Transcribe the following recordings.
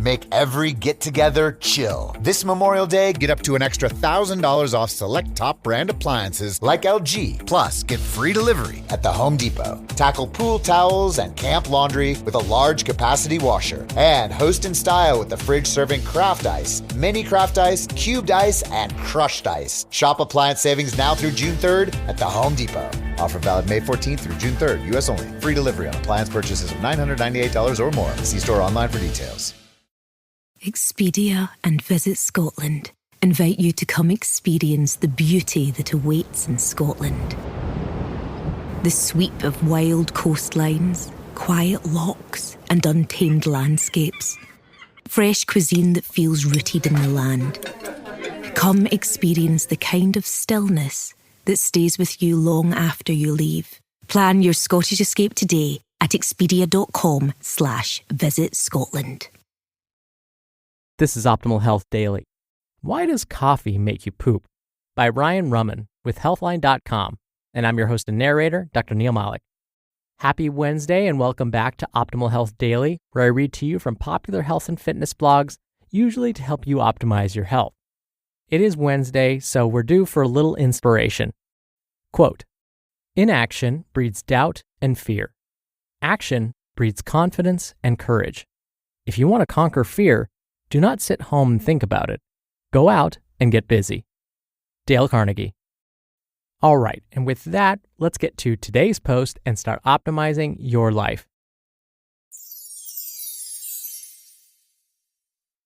make every get-together chill. This Memorial Day, get up to an extra $1,000 off select top brand appliances like LG. Plus, get free delivery at the Home Depot. Tackle pool towels and camp laundry with a large capacity washer. And host in style with the fridge-serving craft ice, mini craft ice, cubed ice, and crushed ice. Shop appliance savings now through June 3rd at the Home Depot. Offer valid May 14th through June 3rd, U.S. only. Free delivery on appliance purchases of $998 or more. See store online for details. Expedia and Visit Scotland invite you to come experience the beauty that awaits in Scotland. The sweep of wild coastlines, quiet lochs, and untamed landscapes. Fresh cuisine that feels rooted in the land. Come experience the kind of stillness that stays with you long after you leave. Plan your Scottish escape today at expedia.com/Visit Scotland. This is Optimal Health Daily. Why does coffee make you poop? By Raman with Healthline.com. And I'm your host and narrator, Dr. Neil Malik. Happy Wednesday and welcome back to Optimal Health Daily, where I read to you from popular health and fitness blogs, usually to help you optimize your health. It is Wednesday, so we're due for a little inspiration. Quote, "Inaction breeds doubt and fear. Action breeds confidence and courage. If you want to conquer fear, do not sit home and think about it. Go out and get busy." Dale Carnegie. All right, and with that, let's get to today's post and start optimizing your life.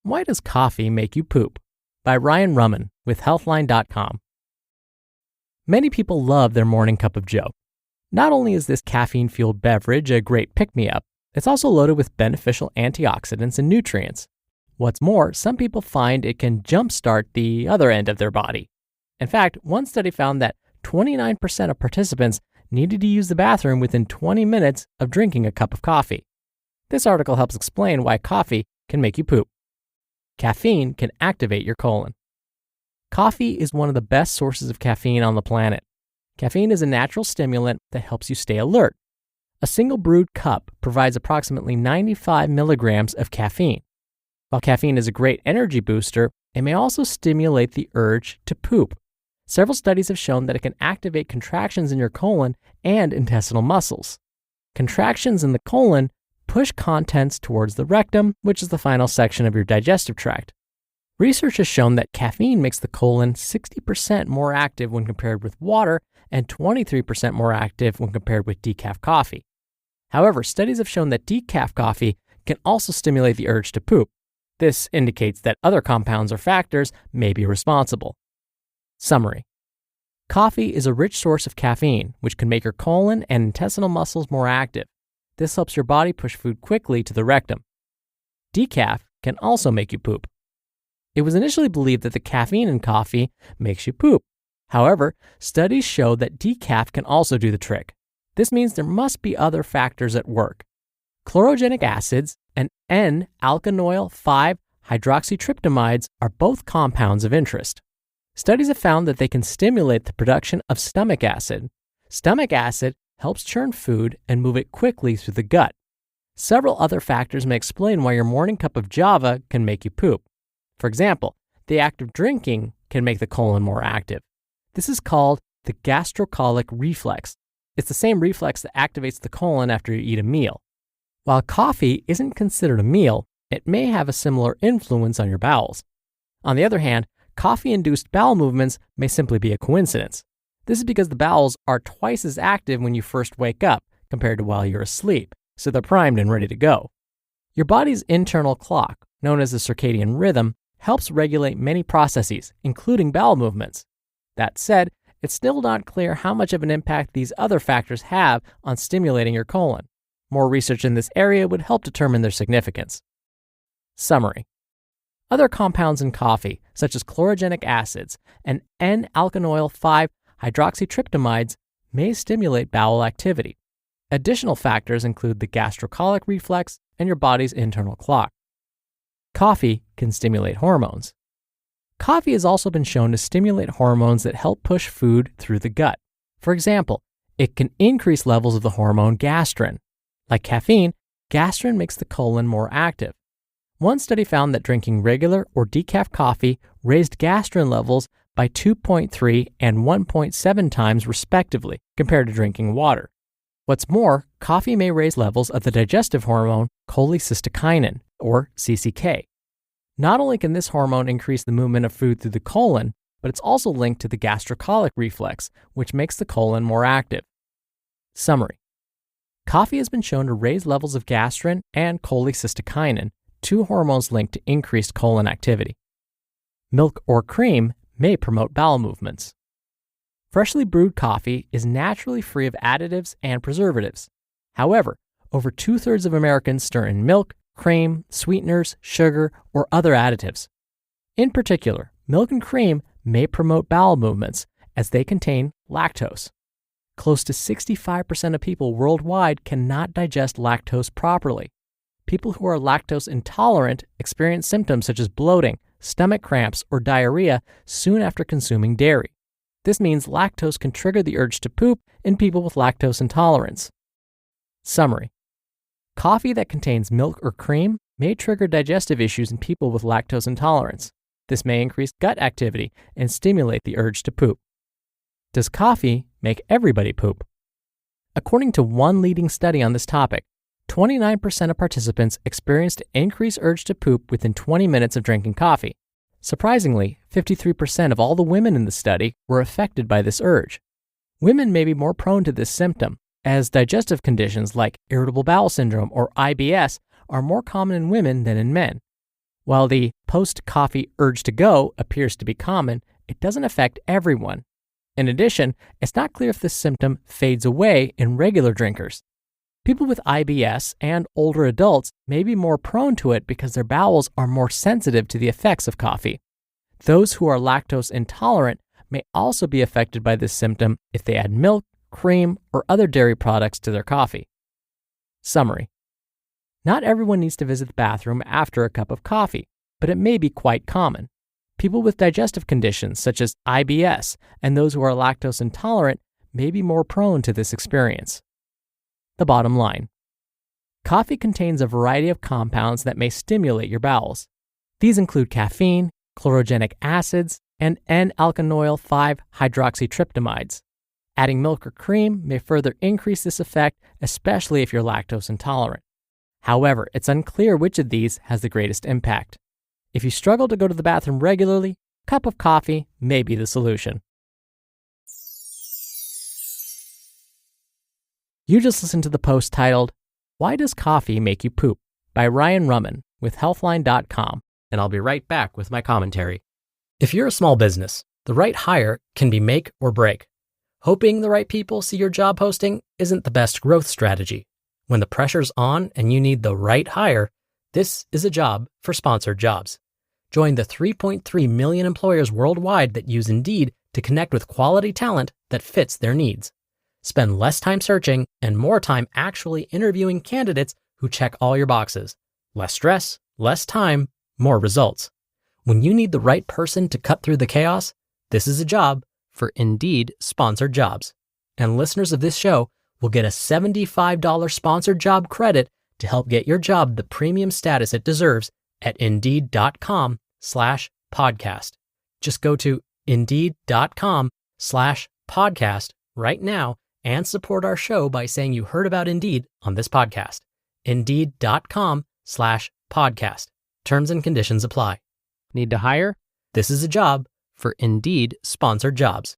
Why does coffee make you poop? By Raman with Healthline.com. Many people love their morning cup of joe. Not only is this caffeine-fueled beverage a great pick-me-up, it's also loaded with beneficial antioxidants and nutrients. What's more, some people find it can jumpstart the other end of their body. In fact, one study found that 29% of participants needed to use the bathroom within 20 minutes of drinking a cup of coffee. This article helps explain why coffee can make you poop. Caffeine can activate your colon. Coffee is one of the best sources of caffeine on the planet. Caffeine is a natural stimulant that helps you stay alert. A single brewed cup provides approximately 95 milligrams of caffeine. While caffeine is a great energy booster, it may also stimulate the urge to poop. Several studies have shown that it can activate contractions in your colon and intestinal muscles. Contractions in the colon push contents towards the rectum, which is the final section of your digestive tract. Research has shown that caffeine makes the colon 60% more active when compared with water and 23% more active when compared with decaf coffee. However, studies have shown that decaf coffee can also stimulate the urge to poop. This indicates that other compounds or factors may be responsible. Summary. Coffee is a rich source of caffeine, which can make your colon and intestinal muscles more active. This helps your body push food quickly to the rectum. Decaf can also make you poop. It was initially believed that the caffeine in coffee makes you poop. However, studies show that decaf can also do the trick. This means there must be other factors at work. Chlorogenic acids and N-alkanoyl 5-hydroxytryptamides are both compounds of interest. Studies have found that they can stimulate the production of stomach acid. Stomach acid helps churn food and move it quickly through the gut. Several other factors may explain why your morning cup of java can make you poop. For example, the act of drinking can make the colon more active. This is called the gastrocolic reflex. It's the same reflex that activates the colon after you eat a meal. While coffee isn't considered a meal, it may have a similar influence on your bowels. On the other hand, coffee-induced bowel movements may simply be a coincidence. This is because the bowels are twice as active when you first wake up compared to while you're asleep, so they're primed and ready to go. Your body's internal clock, known as the circadian rhythm, helps regulate many processes, including bowel movements. That said, it's still not clear how much of an impact these other factors have on stimulating your colon. More research in this area would help determine their significance. Summary. Other compounds in coffee, such as chlorogenic acids and N-alkanoyl 5-hydroxytryptamides, may stimulate bowel activity. Additional factors include the gastrocolic reflex and your body's internal clock. Coffee can stimulate hormones. Coffee has also been shown to stimulate hormones that help push food through the gut. For example, it can increase levels of the hormone gastrin. Like caffeine, gastrin makes the colon more active. One study found that drinking regular or decaf coffee raised gastrin levels by 2.3 and 1.7 times respectively compared to drinking water. What's more, coffee may raise levels of the digestive hormone cholecystokinin, or CCK. Not only can this hormone increase the movement of food through the colon, but it's also linked to the gastrocolic reflex, which makes the colon more active. Summary. Coffee has been shown to raise levels of gastrin and cholecystokinin, two hormones linked to increased colon activity. Milk or cream may promote bowel movements. Freshly brewed coffee is naturally free of additives and preservatives. However, over 2/3 of Americans stir in milk, cream, sweeteners, sugar, or other additives. In particular, milk and cream may promote bowel movements as they contain lactose. Close to 65% of people worldwide cannot digest lactose properly. People who are lactose intolerant experience symptoms such as bloating, stomach cramps, or diarrhea soon after consuming dairy. This means lactose can trigger the urge to poop in people with lactose intolerance. Summary. Coffee that contains milk or cream may trigger digestive issues in people with lactose intolerance. This may increase gut activity and stimulate the urge to poop. Does coffee make everybody poop? According to one leading study on this topic, 29% of participants experienced an increased urge to poop within 20 minutes of drinking coffee. Surprisingly, 53% of all the women in the study were affected by this urge. Women may be more prone to this symptom, as digestive conditions like irritable bowel syndrome or IBS are more common in women than in men. While the post-coffee urge to go appears to be common, it doesn't affect everyone. In addition, it's not clear if this symptom fades away in regular drinkers. People with IBS and older adults may be more prone to it because their bowels are more sensitive to the effects of coffee. Those who are lactose intolerant may also be affected by this symptom if they add milk, cream, or other dairy products to their coffee. Summary. Not everyone needs to visit the bathroom after a cup of coffee, but it may be quite common. People with digestive conditions such as IBS and those who are lactose intolerant may be more prone to this experience. The bottom line. Coffee contains a variety of compounds that may stimulate your bowels. These include caffeine, chlorogenic acids, and N-alkanoyl 5-hydroxytryptamides. Adding milk or cream may further increase this effect, especially if you're lactose intolerant. However, it's unclear which of these has the greatest impact. If you struggle to go to the bathroom regularly, a cup of coffee may be the solution. You just listened to the post titled, Why Does Coffee Make You Poop? By Ryan Raman with Healthline.com, and I'll be right back with my commentary. If you're a small business, the right hire can be make or break. Hoping the right people see your job posting isn't the best growth strategy. When the pressure's on and you need the right hire, this is a job for sponsored jobs. Join the 3.3 million employers worldwide that use Indeed to connect with quality talent that fits their needs. Spend less time searching and more time actually interviewing candidates who check all your boxes. Less stress, less time, more results. When you need the right person to cut through the chaos, this is a job for Indeed sponsored jobs. And listeners of this show will get a $75 sponsored job credit to help get your job the premium status it deserves at Indeed.com/podcast. Just go to Indeed.com/podcast right now and support our show by saying you heard about Indeed on this podcast. Indeed.com/podcast. Terms and conditions apply. Need to hire? This is a job for Indeed sponsored jobs.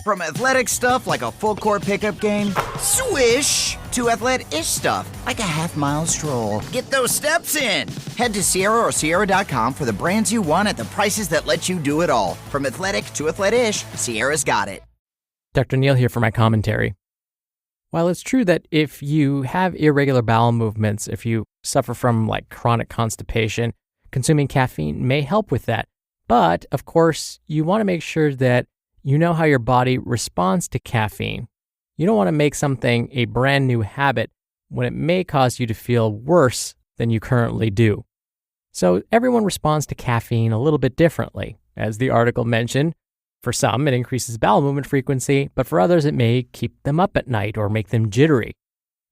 From athletic stuff like a full court pickup game, swish, to athletic-ish stuff like a half-mile stroll. Get those steps in. Head to Sierra or Sierra.com for the brands you want at the prices that let you do it all. From athletic to athletic-ish, Sierra's got it. Dr. Neal here for my commentary. While it's true that if you have irregular bowel movements, if you suffer from like chronic constipation, consuming caffeine may help with that. But of course, you want to make sure that you know how your body responds to caffeine. You don't want to make something a brand new habit when it may cause you to feel worse than you currently do. So everyone responds to caffeine a little bit differently. As the article mentioned, for some, it increases bowel movement frequency, but for others, it may keep them up at night or make them jittery.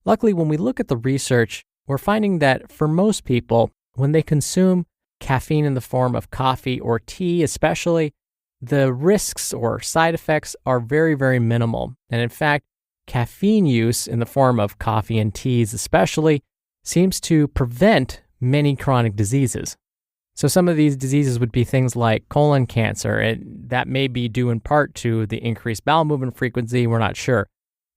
Luckily, when we look at the research, we're finding that for most people, when they consume caffeine in the form of coffee or tea especially, the risks or side effects are very, very minimal. And in fact, caffeine use in the form of coffee and teas especially seems to prevent many chronic diseases. So some of these diseases would be things like colon cancer, and that may be due in part to the increased bowel movement frequency, we're not sure.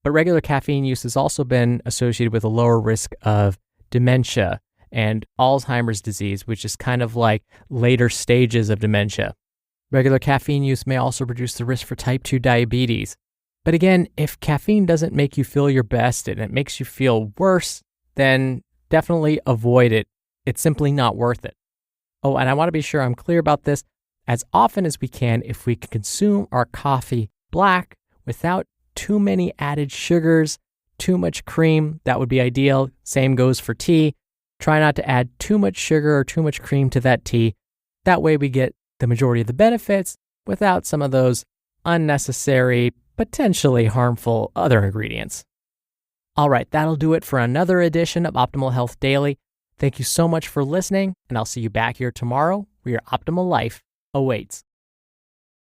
But regular caffeine use has also been associated with a lower risk of dementia and Alzheimer's disease, which is kind of like later stages of dementia. Regular caffeine use may also reduce the risk for type 2 diabetes. But again, if caffeine doesn't make you feel your best and it makes you feel worse, then definitely avoid it. It's simply not worth it. Oh, and I want to be sure I'm clear about this. As often as we can, if we can consume our coffee black without too many added sugars, too much cream, that would be ideal. Same goes for tea. Try not to add too much sugar or too much cream to that tea. That way we get the majority of the benefits without some of those unnecessary, potentially harmful other ingredients. All right, that'll do it for another edition of Optimal Health Daily. Thank you so much for listening, and I'll see you back here tomorrow where your optimal life awaits.